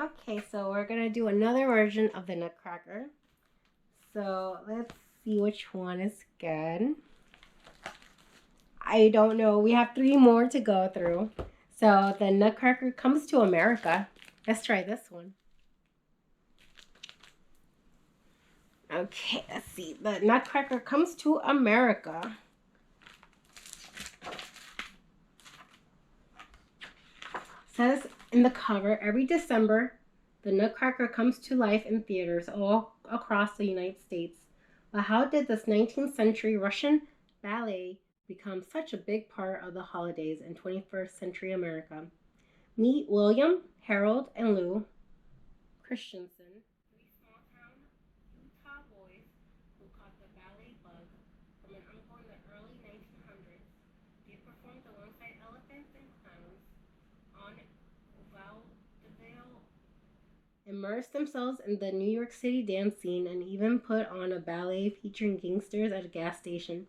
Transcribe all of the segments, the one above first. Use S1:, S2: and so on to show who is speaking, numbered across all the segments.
S1: Okay, so we're gonna do another version of the Nutcracker. So let's see which one is good. I don't know. We have 3 more to go through. So the Nutcracker comes to America. Let's try this one. Okay, let's see. The Nutcracker comes to America. Says in the cover, every December, the Nutcracker comes to life in theaters all across the United States. But how did this 19th century Russian ballet become such a big part of the holidays in 21st century America? Meet William, Harold, and Lou Christensen, 3 small-town Utah boys who caught the ballet bug from an uncle in the early 1900s. They performed alongside elephants and clowns on vaudeville, immersed themselves in the New York City dance scene, and even put on a ballet featuring gangsters at a gas station.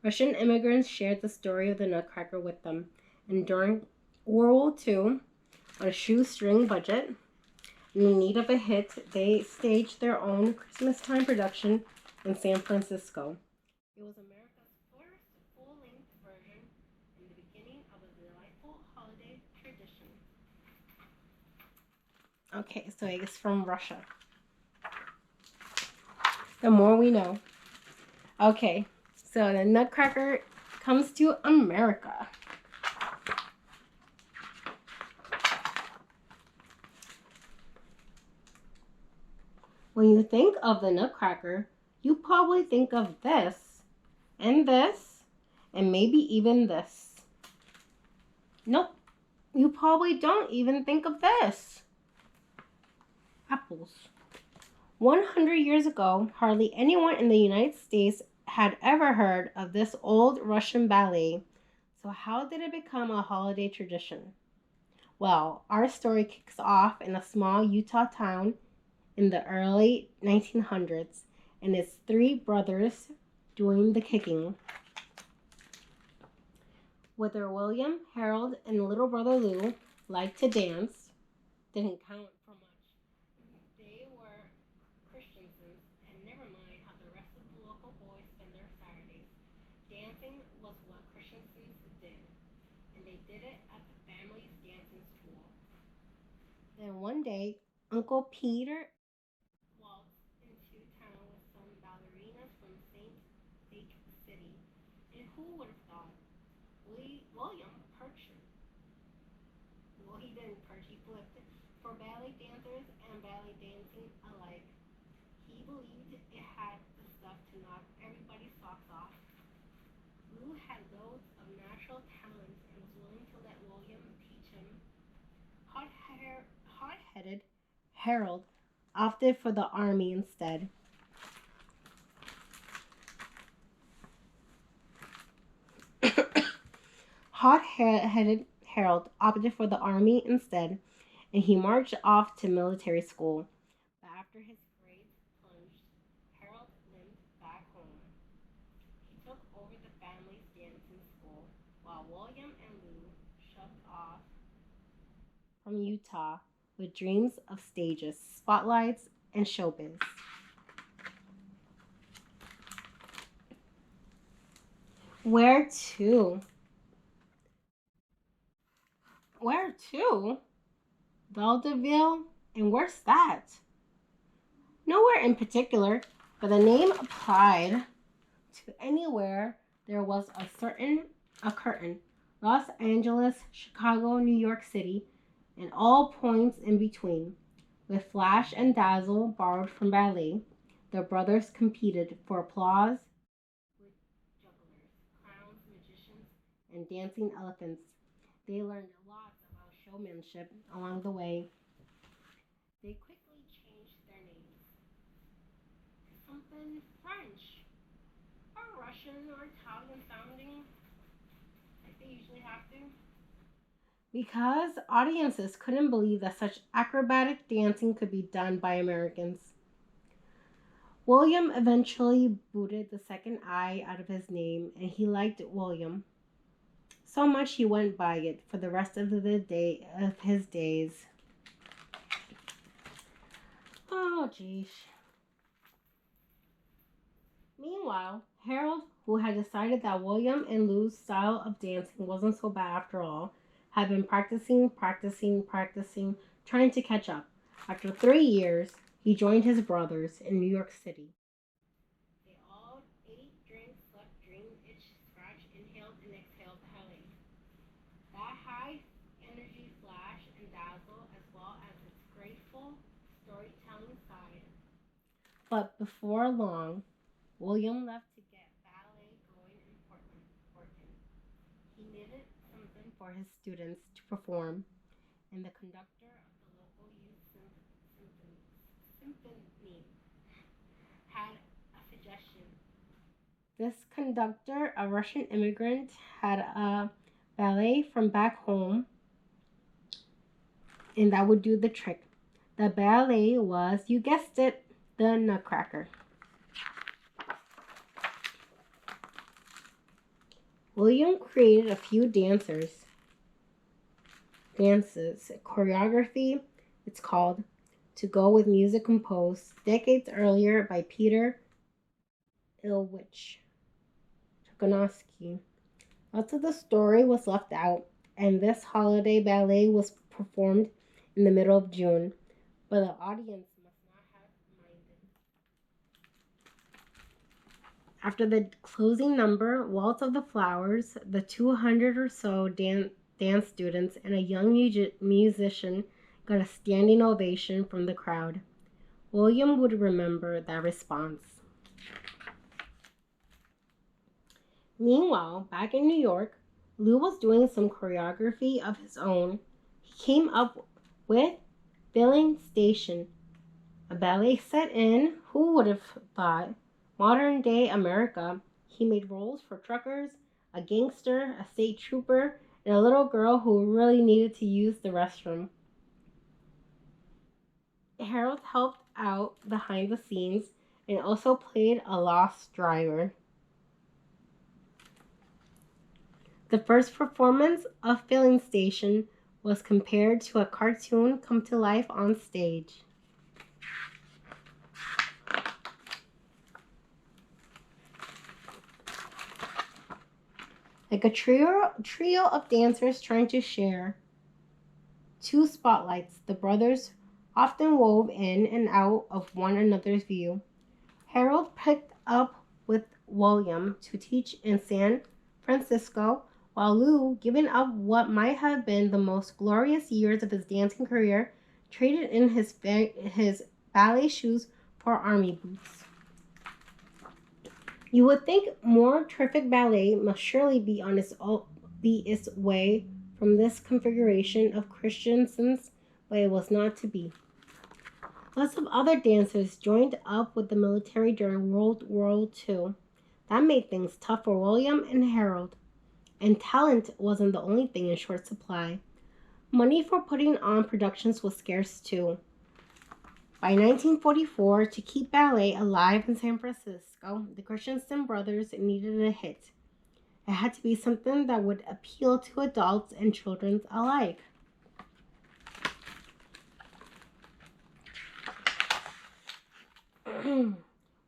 S1: Russian immigrants shared the story of the Nutcracker with them, and during World War II, on a shoestring budget, in need of a hit, they staged their own Christmastime production in San Francisco. It was America's first full-length version and the beginning of a delightful holiday tradition. Okay, so it's from Russia. The more we know. Okay, so the Nutcracker comes to America. When you think of the Nutcracker, you probably think of this, and maybe even this. Nope, you probably don't even think of this. Apples. 100 years ago, hardly anyone in the United States had ever heard of this old Russian ballet. So how did it become a holiday tradition? Well, our story kicks off in a small Utah town in the early 1900s, and it's 3 brothers doing the kicking. Whether William, Harold, and little brother Lou liked to dance didn't count for much. They were Christiansons, and never mind how the rest of the local boys spent their Saturdays. Dancing was what Christiansons did, and they did it at the family's dancing school. Then one day, Uncle Peter waltzed into town with some ballerinas from St. Lake City. And who would have thought? William perched. Well, he didn't perch, he flipped it. For ballet dancers and ballet dancing alike, he believed it had the stuff to knock everybody's socks off. Lou had loads of natural talent and was willing to let William teach him. Hot-headed Harold opted for the army instead. Hot-headed Harold opted for the army instead, and he marched off to military school. But after his grades plunged, Harold limped back home. He took over the family's dancing school, while William and Lou shoved off from Utah with dreams of stages, spotlights, and showbiz. Where to? Where to? Vaudeville? And where's that? Nowhere in particular, but the name applied to anywhere there was a curtain. Los Angeles, Chicago, New York City, and all points in between. With flash and dazzle borrowed from ballet, the brothers competed for applause with jugglers, clowns, magicians, and dancing elephants. They learned lots about showmanship along the way. They quickly changed their names to something French or Russian or Italian sounding, like they usually have to. Because audiences couldn't believe that such acrobatic dancing could be done by Americans. William eventually booted the second I out of his name, and he liked William so much he went by it for the rest of his days. Oh, geez. Meanwhile, Harold, who had decided that William and Lou's style of dancing wasn't so bad after all, had been practicing, trying to catch up. After 3 years, he joined his brothers in New York City. They all ate, drank, slept, dreamed, itched, scratched, inhaled, and exhaled ballet. That high energy flash and dazzle, as well as its graceful storytelling side. But before long, William left to get ballet going in Portland. He needed something for his students to perform, and the conductor of the local youth symphony had a suggestion. This conductor, a Russian immigrant, had a ballet from back home, and that would do the trick. The ballet was, you guessed it, the Nutcracker. William created a few dances, choreography, it's called, to go with music composed decades earlier by Peter Ilyich Tchaikovsky. Lots of the story was left out, and this holiday ballet was performed in the middle of June, but the audience must not have minded. After the closing number, Waltz of the Flowers, the 200 or so dance students and a young musician got a standing ovation from the crowd. William would remember that response. Meanwhile, back in New York, Lou was doing some choreography of his own. He came up with Filling Station, a ballet set in, who would have thought, modern day America. He made roles for truckers, a gangster, a state trooper, and a little girl who really needed to use the restroom. Harold helped out behind the scenes and also played a lost driver. The first performance of Filling Station was compared to a cartoon come to life on stage. Like a trio of dancers trying to share two spotlights, the brothers often wove in and out of one another's view. Harold picked up with William to teach in San Francisco, while Lou, giving up what might have been the most glorious years of his dancing career, traded in his ballet shoes for army boots. You would think more terrific ballet must surely be its way from this configuration of Christiansons, but it was not to be. Lots of other dancers joined up with the military during World War II. That made things tough for William and Harold. And talent wasn't the only thing in short supply. Money for putting on productions was scarce too. By 1944, to keep ballet alive in San Francisco, the Christensen brothers needed a hit. It had to be something that would appeal to adults and children alike.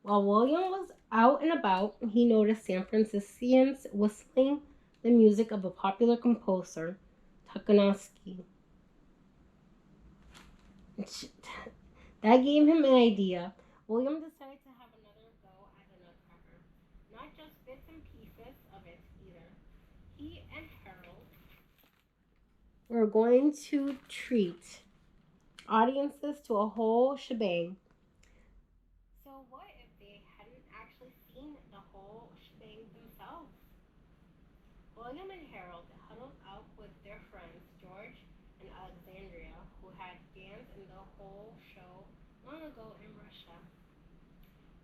S1: While William was out and about, he noticed San Franciscans whistling the music of a popular composer, Tchaikovsky. That gave him an idea. William decided to have another go at the Nutcracker. Not just bits and pieces of it either. He and Harold were going to treat audiences to a whole shebang. So what if they hadn't actually seen the whole shebang themselves? William and Harold huddled up with their friends George and Alexandria, who had danced in the whole show long ago in Russia.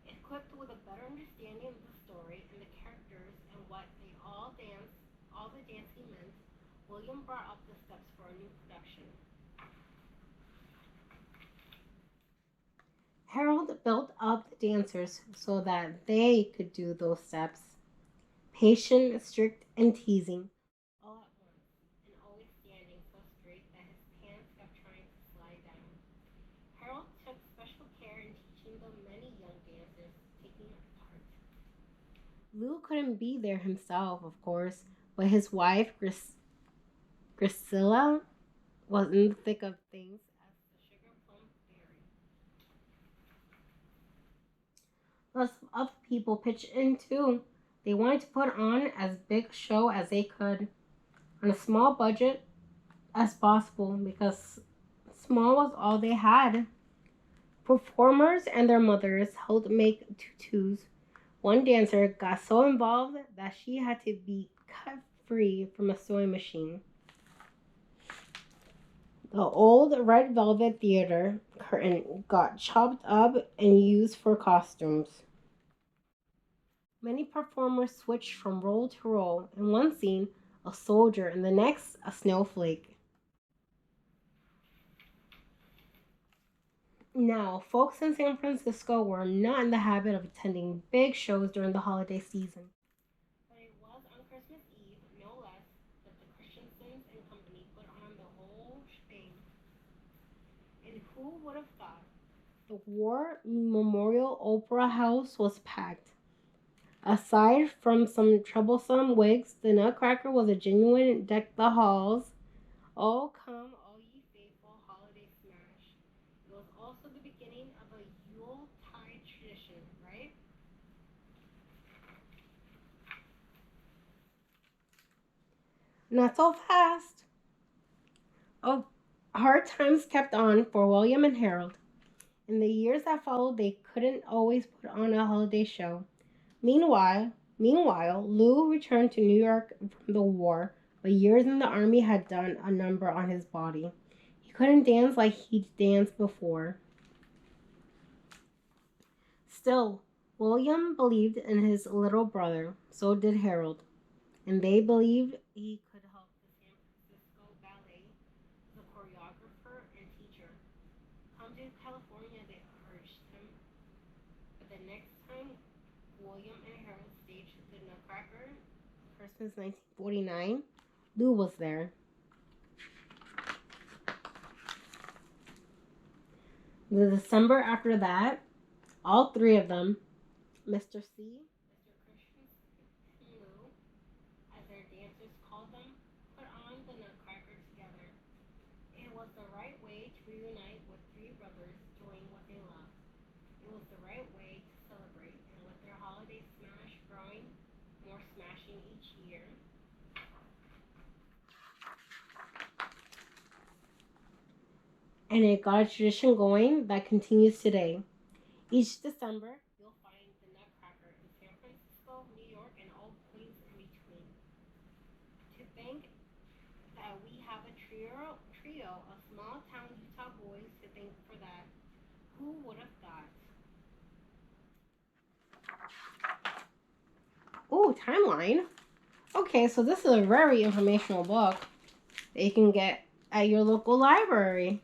S1: Equipped with a better understanding of the story and the characters and what all the dancing meant, William brought up the steps for a new production. Harold built up the dancers so that they could do those steps. Patient, strict, and teasing, all at once, and always standing so straight that his pants kept trying to slide down. Harold took special care in Lou couldn't be there himself, of course, but his wife, Grisilla, was in the thick of things as the Sugar Plum Fairy. Lots of other people pitched in too. They wanted to put on as big a show as they could on a small budget as possible because small was all they had. Performers and their mothers helped make tutus. One dancer got so involved that she had to be cut free from a sewing machine. The old red velvet theater curtain got chopped up and used for costumes. Many performers switched from role to role. In one scene, a soldier, in the next, a snowflake. Now, folks in San Francisco were not in the habit of attending big shows during the holiday season. But it was on Christmas Eve, no less, that the Christiansons and company put on the whole shebang. And who would have thought? The War Memorial Opera House was packed. Aside from some troublesome wigs, the Nutcracker was a genuine deck the halls. Oh, come, all ye faithful holiday smash. It was also the beginning of a Yuletide tradition, right? Not so fast. Oh, hard times kept on for William and Harold. In the years that followed, they couldn't always put on a holiday show. Meanwhile, Lou returned to New York from the war, but years in the army had done a number on his body. He couldn't dance like he'd danced before. Still, William believed in his little brother, so did Harold, and they believed he could help the San Francisco Ballet as a choreographer and teacher. Come to California, they urged him, but the next time William and Harold staged the Nutcracker, Christmas 1949, Lou was there. The December after that, all three of them, Mr. C, Mr. Christian, and Lou, as their dancers called them, put on the Nutcracker together. It was the right way to reunite with three brothers doing what they loved. It was the right way to celebrate, and with their holiday smash growing more smashing each year. And it got a tradition going that continues today. Each December, you'll find the Nutcracker in San Francisco, New York, and all places in between. To think that we have a trio of small town Utah boys to thank for that. Who would have thought? Oh, timeline. Okay, so this is a very informational book that you can get at your local library.